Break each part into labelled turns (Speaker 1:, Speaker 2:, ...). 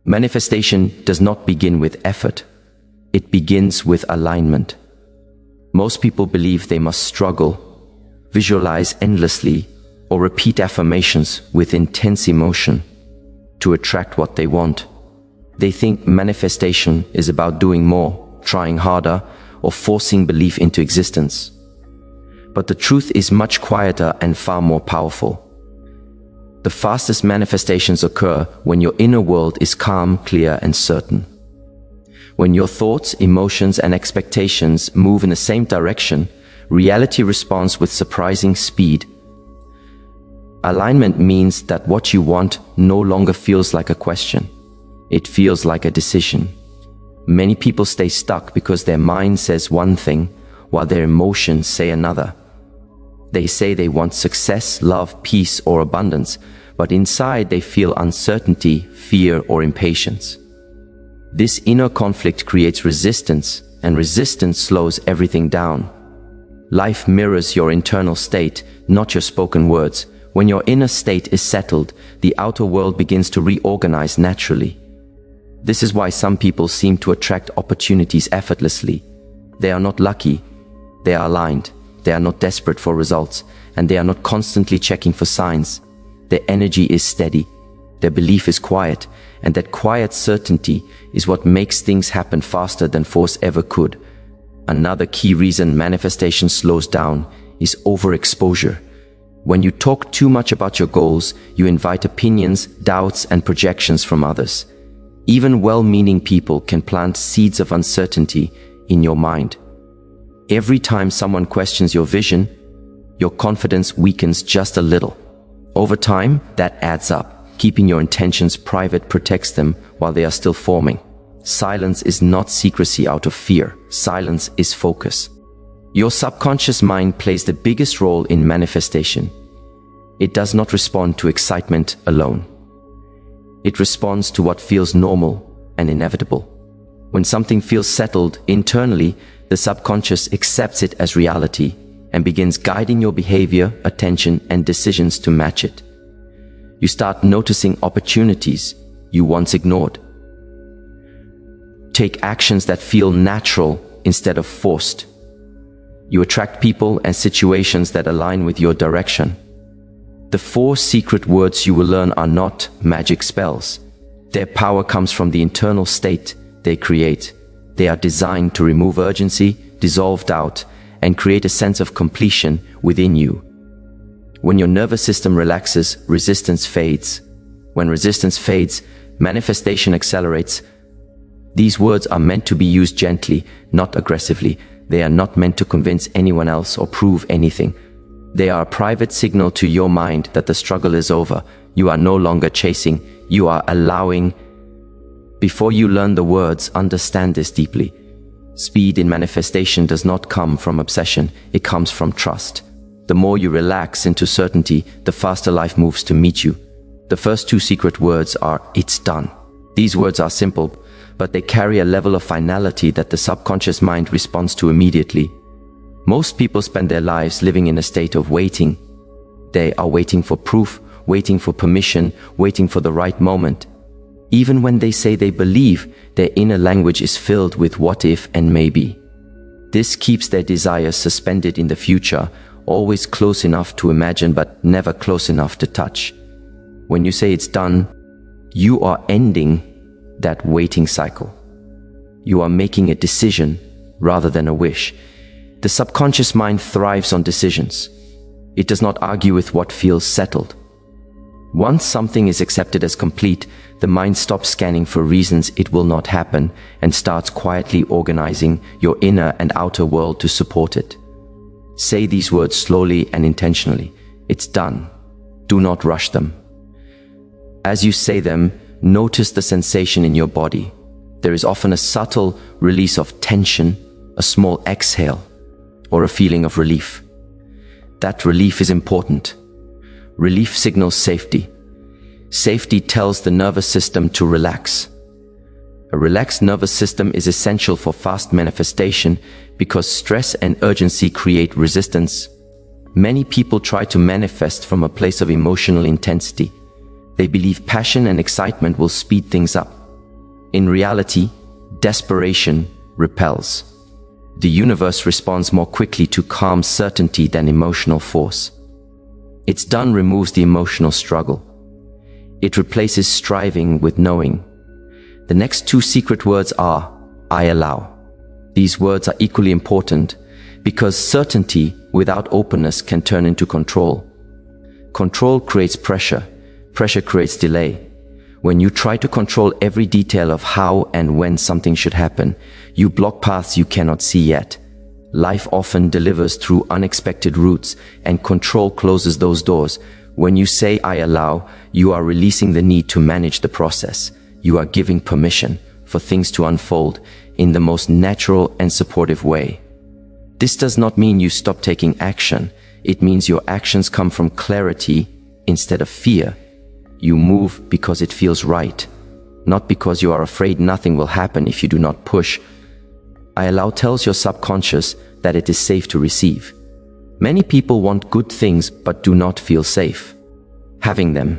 Speaker 1: Manifestation does not begin with effort. It begins with alignment. Most people believe they must struggle, visualize endlessly, or repeat affirmations with intense emotion to attract what they want. They think manifestation is about doing more, trying harder, or forcing belief into existence. But the truth is much quieter and far more powerful. The fastest manifestations occur when your inner world is calm, clear, and certain. When your thoughts, emotions, and expectations move in the same direction, reality responds with surprising speed. Alignment means that what you want no longer feels like a question. It feels like a decision. Many people stay stuck because their mind says one thing, while their emotions say another. They say they want success, love, peace, or abundance, but inside they feel uncertainty, fear, or impatience. This inner conflict creates resistance, and resistance slows everything down. Life mirrors your internal state, not your spoken words. When your inner state is settled, the outer world begins to reorganize naturally. This is why some people seem to attract opportunities effortlessly. They are not lucky, they are aligned. They are not desperate for results, and they are not constantly checking for signs. Their energy is steady, their belief is quiet, and that quiet certainty is what makes things happen faster than force ever could. Another key reason manifestation slows down is overexposure. When you talk too much about your goals, you invite opinions, doubts, and projections from others. Even well-meaning people can plant seeds of uncertainty in your mind. Every time someone questions your vision, your confidence weakens just a little. Over time, that adds up. Keeping your intentions private protects them while they are still forming. Silence is not secrecy out of fear. Silence is focus. Your subconscious mind plays the biggest role in manifestation. It does not respond to excitement alone. It responds to what feels normal and inevitable. When something feels settled internally, the subconscious accepts it as reality and begins guiding your behavior, attention, and decisions to match it. You start noticing opportunities you once ignored. Take actions that feel natural instead of forced. You attract people and situations that align with your direction. The 4 secret words you will learn are not magic spells. Their power comes from the internal state they create. They are designed to remove urgency, dissolve doubt, and create a sense of completion within you. When your nervous system relaxes, resistance fades. When resistance fades, manifestation accelerates. These words are meant to be used gently, not aggressively. They are not meant to convince anyone else or prove anything. They are a private signal to your mind that the struggle is over. You are no longer chasing, you are allowing. Before you learn the words, understand this deeply. Speed in manifestation does not come from obsession, it comes from trust. The more you relax into certainty, the faster life moves to meet you. The first 2 secret words are, "It's done." These words are simple, but they carry a level of finality that the subconscious mind responds to immediately. Most people spend their lives living in a state of waiting. They are waiting for proof, waiting for permission, waiting for the right moment. Even when they say they believe, their inner language is filled with what if and maybe. This keeps their desires suspended in the future, always close enough to imagine but never close enough to touch. When you say it's done, you are ending that waiting cycle. You are making a decision rather than a wish. The subconscious mind thrives on decisions. It does not argue with what feels settled. Once something is accepted as complete, the mind stops scanning for reasons it will not happen and starts quietly organizing your inner and outer world to support it. Say these words slowly and intentionally. It's done. Do not rush them. As you say them, notice the sensation in your body. There is often a subtle release of tension, a small exhale, or a feeling of relief. That relief is important. Relief signals safety. Safety tells the nervous system to relax. A relaxed nervous system is essential for fast manifestation because stress and urgency create resistance. Many people try to manifest from a place of emotional intensity. They believe passion and excitement will speed things up. In reality, desperation repels. The universe responds more quickly to calm certainty than emotional force. Its done removes the emotional struggle. It replaces striving with knowing. The next two secret words are, I allow. These words are equally important because certainty without openness can turn into control. Control creates pressure. Pressure creates delay. When you try to control every detail of how and when something should happen, you block paths you cannot see yet. Life often delivers through unexpected routes, and control closes those doors. When you say, I allow, you are releasing the need to manage the process. You are giving permission for things to unfold in the most natural and supportive way. This does not mean you stop taking action. It means your actions come from clarity instead of fear. You move because it feels right, not because you are afraid nothing will happen if you do not push. I allow tells your subconscious that it is safe to receive. Many people want good things but do not feel safe having them.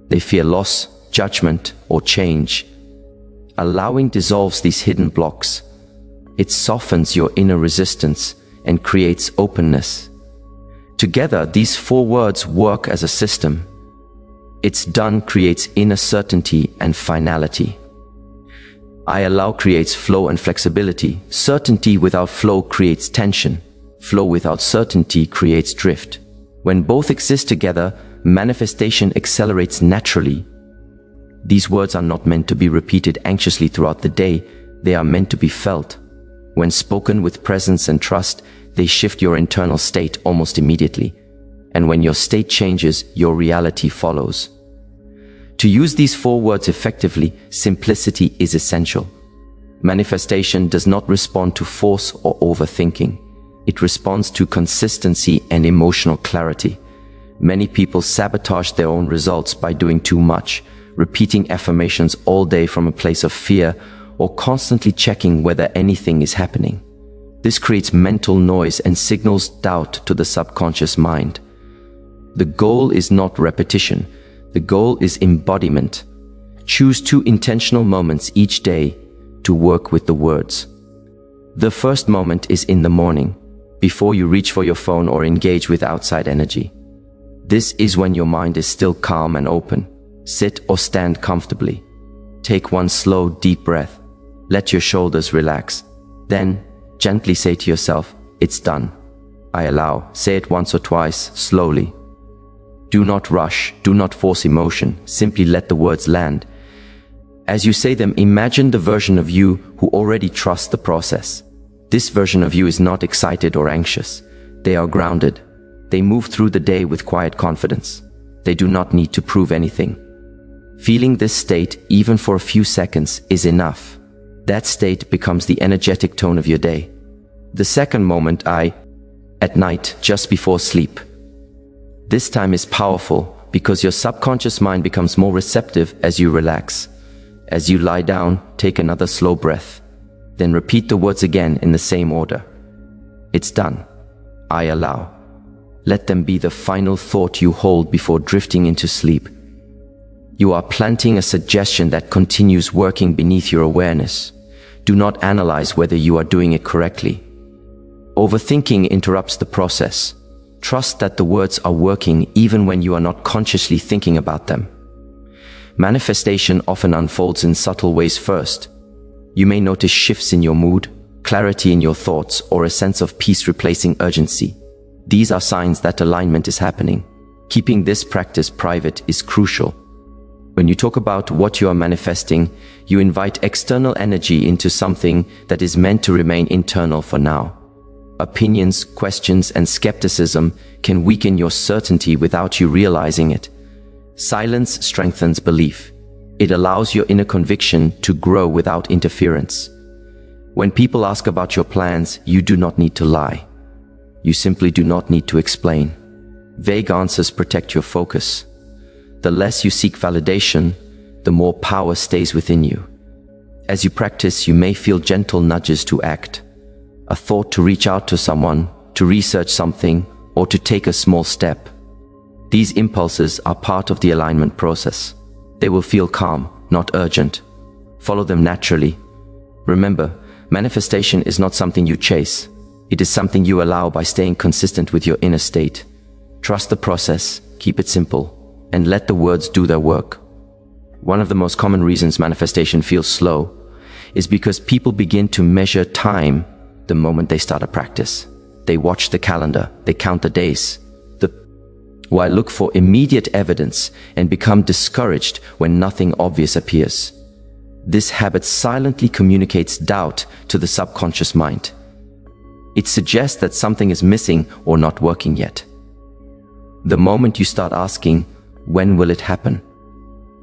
Speaker 1: They fear loss, judgment, or change. Allowing dissolves these hidden blocks. It softens your inner resistance and creates openness. Together, these four words work as a system. It's done creates inner certainty and finality. I allow creates flow and flexibility. Certainty without flow creates tension. Flow without certainty creates drift. When both exist together, manifestation accelerates naturally. These words are not meant to be repeated anxiously throughout the day. They are meant to be felt. When spoken with presence and trust, they shift your internal state almost immediately. And when your state changes, your reality follows. To use these four words effectively, simplicity is essential. Manifestation does not respond to force or overthinking. It responds to consistency and emotional clarity. Many people sabotage their own results by doing too much, repeating affirmations all day from a place of fear, or constantly checking whether anything is happening. This creates mental noise and signals doubt to the subconscious mind. The goal is not repetition. The goal is embodiment. Choose 2 intentional moments each day to work with the words. The first moment is in the morning, before you reach for your phone or engage with outside energy. This is when your mind is still calm and open. Sit or stand comfortably. Take one slow, deep breath. Let your shoulders relax. Then, gently say to yourself, it's done. I allow. Say it once or twice, slowly. Do not rush, do not force emotion, simply let the words land. As you say them, imagine the version of you who already trusts the process. This version of you is not excited or anxious. They are grounded. They move through the day with quiet confidence. They do not need to prove anything. Feeling this state, even for a few seconds, is enough. That state becomes the energetic tone of your day. The second moment, at night, just before sleep. This time is powerful because your subconscious mind becomes more receptive as you relax. As you lie down, take another slow breath. Then repeat the words again in the same order. It's done. I allow. Let them be the final thought you hold before drifting into sleep. You are planting a suggestion that continues working beneath your awareness. Do not analyze whether you are doing it correctly. Overthinking interrupts the process. Trust that the words are working even when you are not consciously thinking about them. Manifestation often unfolds in subtle ways first. You may notice shifts in your mood, clarity in your thoughts, or a sense of peace replacing urgency. These are signs that alignment is happening. Keeping this practice private is crucial. When you talk about what you are manifesting, you invite external energy into something that is meant to remain internal for now. Opinions, questions, and skepticism can weaken your certainty without you realizing it. Silence strengthens belief. It allows your inner conviction to grow without interference. When people ask about your plans, you do not need to lie. You simply do not need to explain. Vague answers protect your focus. The less you seek validation, the more power stays within you. As you practice, you may feel gentle nudges to act. A thought to reach out to someone, to research something, or to take a small step. These impulses are part of the alignment process. They will feel calm, not urgent. Follow them naturally. Remember, manifestation is not something you chase. It is something you allow by staying consistent with your inner state. Trust the process, keep it simple, and let the words do their work. One of the most common reasons manifestation feels slow is because people begin to measure time the moment they start a practice. They watch the calendar, they count the days, while look for immediate evidence and become discouraged when nothing obvious appears. This habit silently communicates doubt to the subconscious mind. It suggests that something is missing or not working yet. The moment you start asking, when will it happen?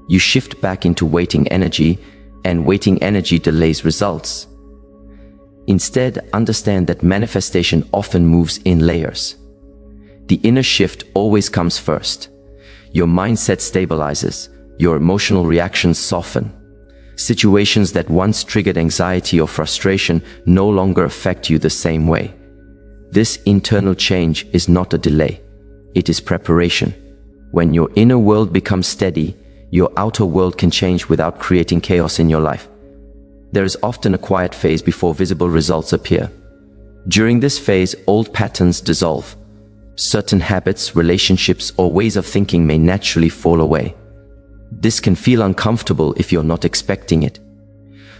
Speaker 1: You shift back into waiting energy, and waiting energy delays results. Instead, understand that manifestation often moves in layers. The inner shift always comes first. Your mindset stabilizes, your emotional reactions soften. Situations that once triggered anxiety or frustration no longer affect you the same way. This internal change is not a delay. It is preparation. When your inner world becomes steady, your outer world can change without creating chaos in your life. There is often a quiet phase before visible results appear. During this phase, old patterns dissolve. Certain habits, relationships, or ways of thinking may naturally fall away. This can feel uncomfortable if you're not expecting it.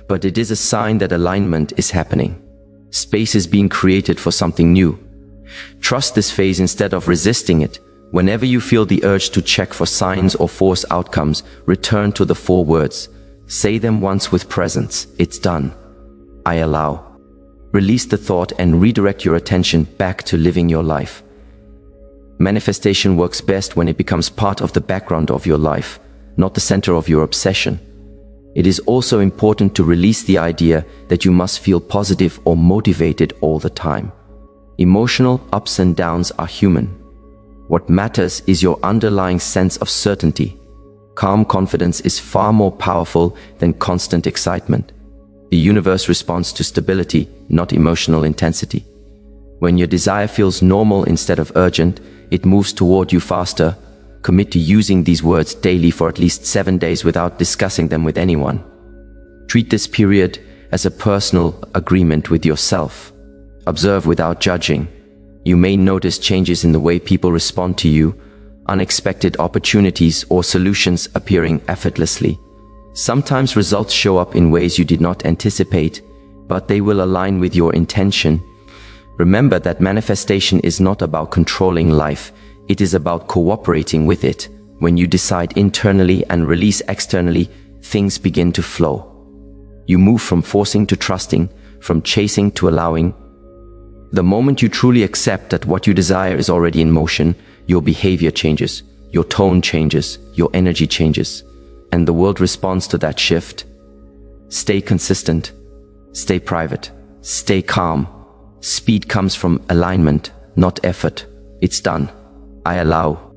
Speaker 1: But it is a sign that alignment is happening. Space is being created for something new. Trust this phase instead of resisting it. Whenever you feel the urge to check for signs or force outcomes, return to the 4 words. Say them once with presence. It's done. I allow. Release the thought and redirect your attention back to living your life. Manifestation works best when it becomes part of the background of your life, not the center of your obsession. It is also important to release the idea that you must feel positive or motivated all the time. Emotional ups and downs are human. What matters is your underlying sense of certainty. Calm confidence is far more powerful than constant excitement. The universe responds to stability, not emotional intensity. When your desire feels normal instead of urgent, it moves toward you faster. Commit to using these words daily for at least 7 days without discussing them with anyone. Treat this period as a personal agreement with yourself. Observe without judging. You may notice changes in the way people respond to you, unexpected opportunities or solutions appearing effortlessly. Sometimes results show up in ways you did not anticipate, but they will align with your intention. Remember that manifestation is not about controlling life, it is about cooperating with it. When you decide internally and release externally, things begin to flow. You move from forcing to trusting, from chasing to allowing. The moment you truly accept that what you desire is already in motion, your behavior changes, your tone changes, your energy changes, and the world responds to that shift. Stay consistent, stay private, stay calm. Speed comes from alignment, not effort. It's done. I allow.